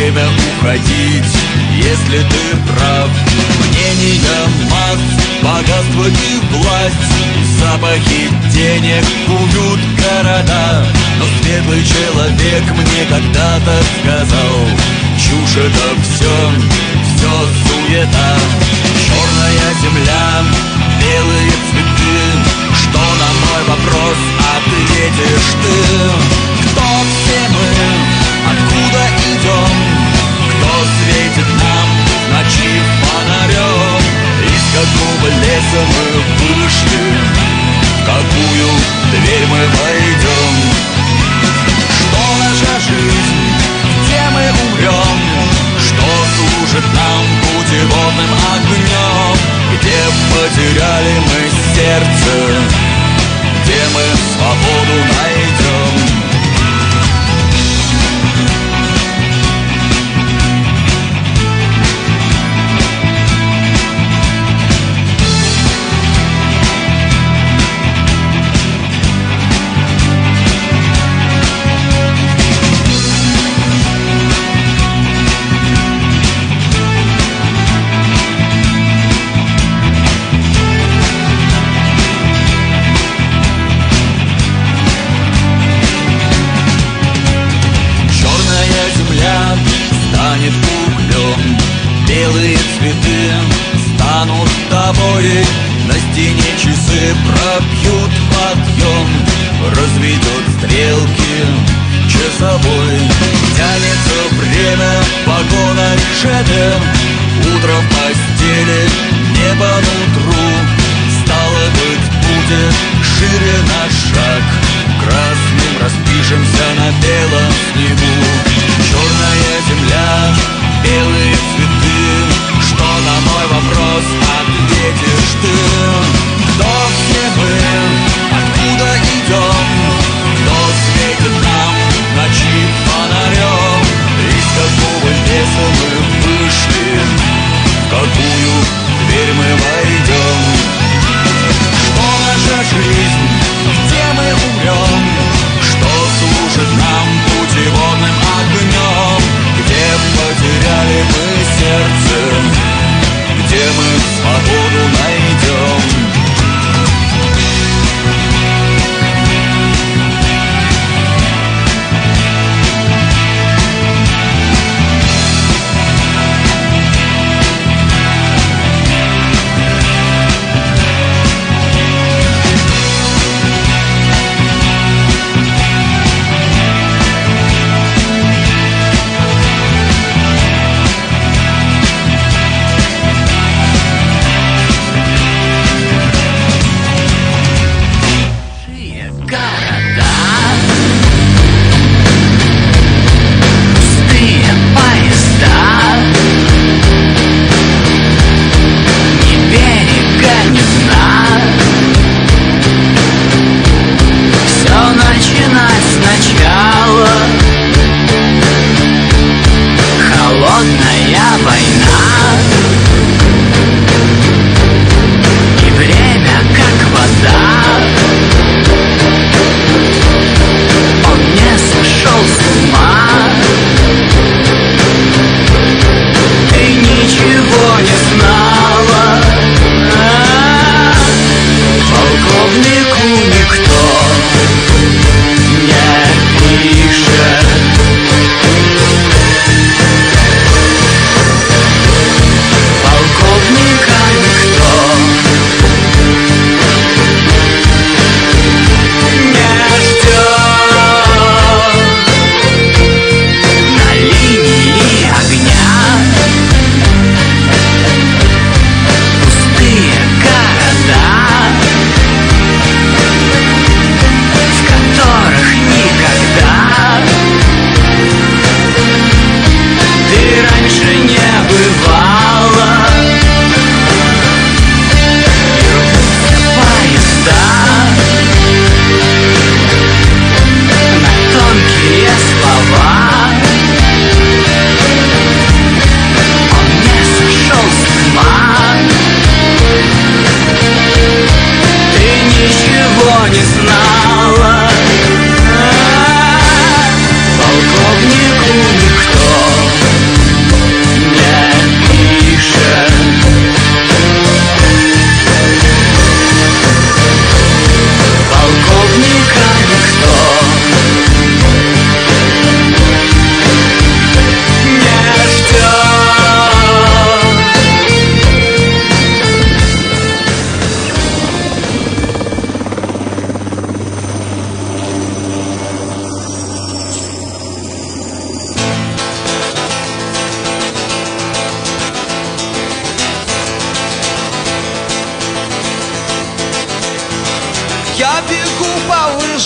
время уходить, если ты прав. Мнения масс, богатство и власть, запахи денег, уют города. Но светлый человек мне когда-то сказал: чушь это все суета. Черная земля, белые цветы, что на мой вопрос ответишь ты? Кто все мы? Откуда идем? Кто светит нам в ночи фонарем? Из какого леса мы вышли? В какую дверь мы войдем? Что наша жизнь? Где мы умрем? Что служит нам путеводным огнем? Где потеряли мы сердце? Где мы свободу найдем? Станет углем, белые цветы станут тобой. На стене часы пробьют подъем, разведет стрелки часовой. Тянется время вагона ЖД, утро в постели, небо нутру. Стало быть, будет шире наш шаг, красным распишемся на белом снегу. Черная земля, белые цветы, что на мой вопрос ответишь ты? Кто все мы? Откуда идем? Кто светит нам в ночи фонарем? Из какого леса мы вышли? В какую дверь мы войдем? Что наша жизнь? Где мы умрем? Что служит нам путеводным огнем? Где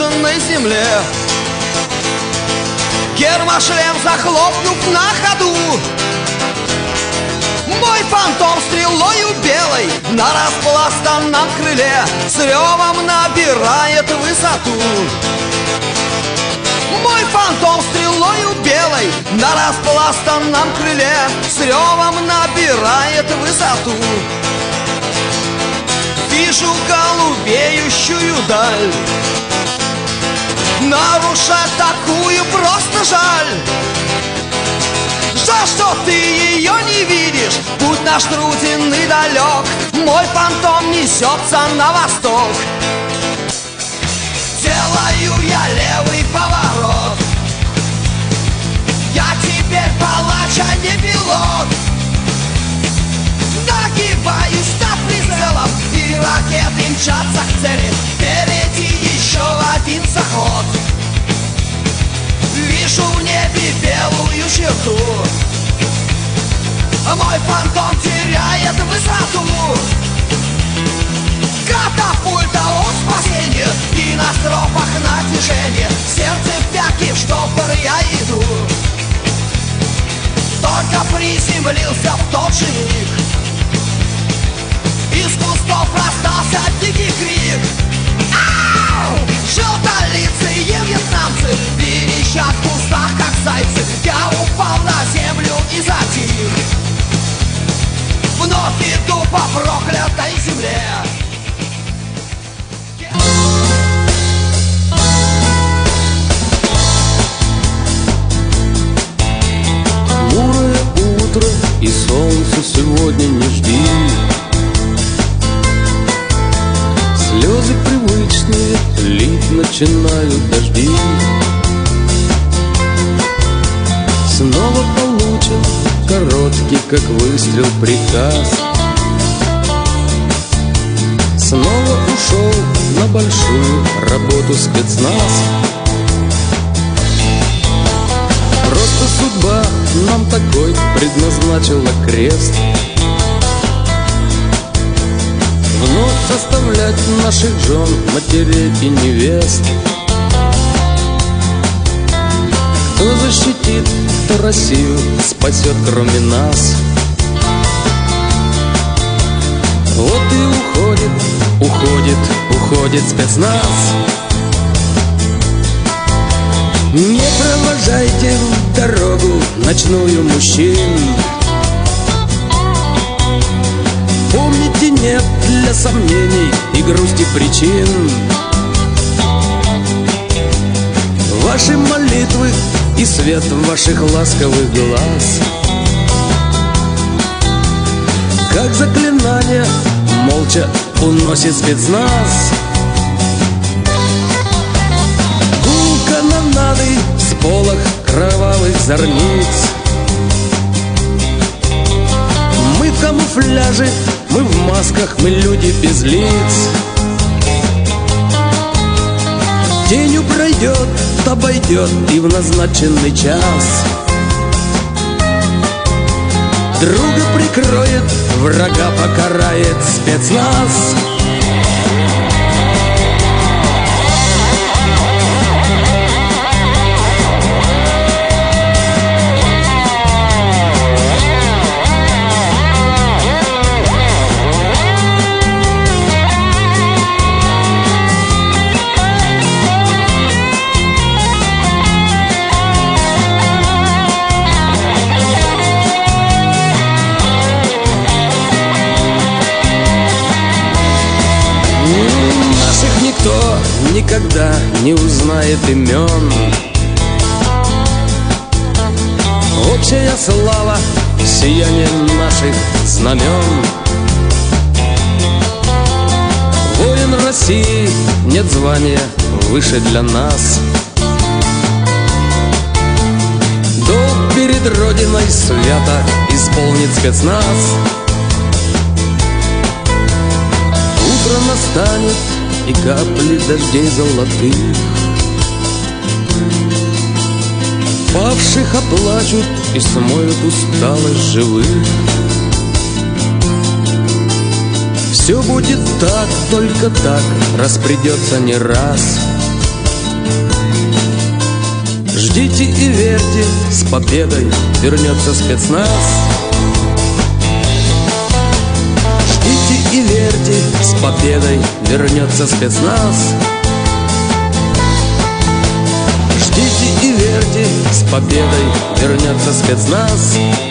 выжженной земле. Гермошлем захлопнув на ходу, мой фантом стрелою белой на распластанном крыле с ревом набирает высоту. Мой фантом стрелою белой на распластанном крыле с ревом набирает высоту. Вижу голубеющую даль, нарушать такую просто жаль. Жаль, что ты ее не видишь, путь наш труден и далек, мой фантом несется на восток. Делаю я левый поворот, я теперь палач, а не пилот. Нагибаюсь над прицелом, и ракеты мчатся к цели. Впереди еще один заход. Вижу в небе белую черту, мой фантом теряет высоту. Катапульта от спасения, и на стропах натяжение. Сердце в пятки, в штопор я иду. Только приземлился в тот же миг, из кустов раздался дикий крик. Ау! Желтолицые вьетнамцы верещат в кустах, как зайцы. Я упал на землю и затих. Вновь иду по проклятой земле. Хмурое утро, и солнце сегодня не жди. Слезы привычные лить начинают дожди. Снова получен короткий, как выстрел, приказ. Снова ушел на большую работу спецназ. Просто судьба нам такой предназначила крест. Вновь составлять наших жен, матерей и невест. Кто защитит, кто Россию спасет, кроме нас? Вот и уходит, уходит, уходит спецназ. Не провожайте в дорогу ночную мужчин. Помните, нет для сомнений и грусти причин. Ваши молитвы и свет ваших ласковых глаз, как заклинание, молча уносит спецназ. Гул канонады, сполох кровавых зорниц. Мы в камуфляже, мы в масках, мы люди без лиц. Тенью пройдет, обойдет и в назначенный час друга прикроет, врага покарает спецназ. Никто никогда не узнает имен. Общая слава, сияние наших знамен. Воин России, нет звания выше для нас. Долг перед Родиной свято исполнит спецназ. Утро настанет, и капли дождей золотых павших оплачут и смоют усталость живых. Все будет так, только так, раз придется не раз. верьте, с победой вернется спецназ. Ждите и верьте, с победой вернется спецназ. Ждите и верьте, с победой вернется спецназ.